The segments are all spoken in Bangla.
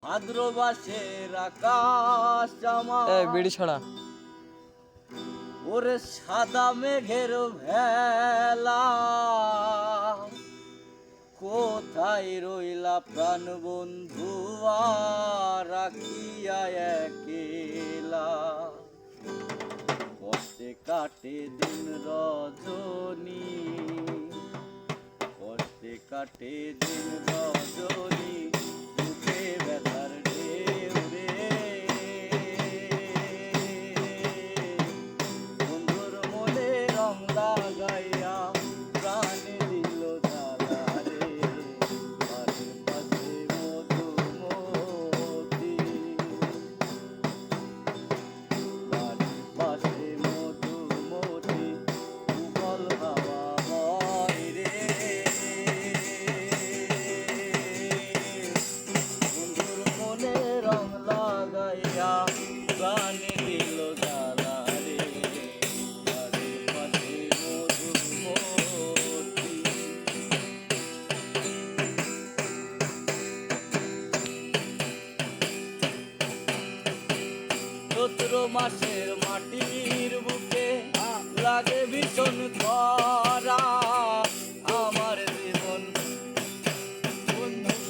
ভাদ্রমাসের আকাশ আমার বিড়ি ছড়া ওরে সাদা মেঘের ভেলা, কোথায় রইলা প্রাণ বন্ধু রাখিয়া একেলা। কষ্টে কাটে দিন রজনী, কষ্টে কাটে দিন রজনী, বুকে ব্যথার ঢেউ রে। বন্ধুর মনে রং লাগাইয়া প্রাণ দিল জ্বালা রে। বাড়ির পাশে মধুমতি, বাড়ির পাশে মধুমতি, উগল হাওয়া বয় রে। বন্ধুর মনে রং লাগাইয়া প্রাণ দিল জ্বালা রে। বাড়ির পাশে মধুমতি। চৈত্র মাসের মাটির বুকে লাগে ভীষণ খরা, আমার জীবন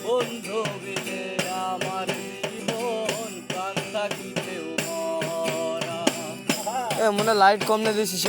বন্ধু বিনে আমার জীবন প্রাণ থাকিতেও মরা। মনে লাইট কম না দিছিস।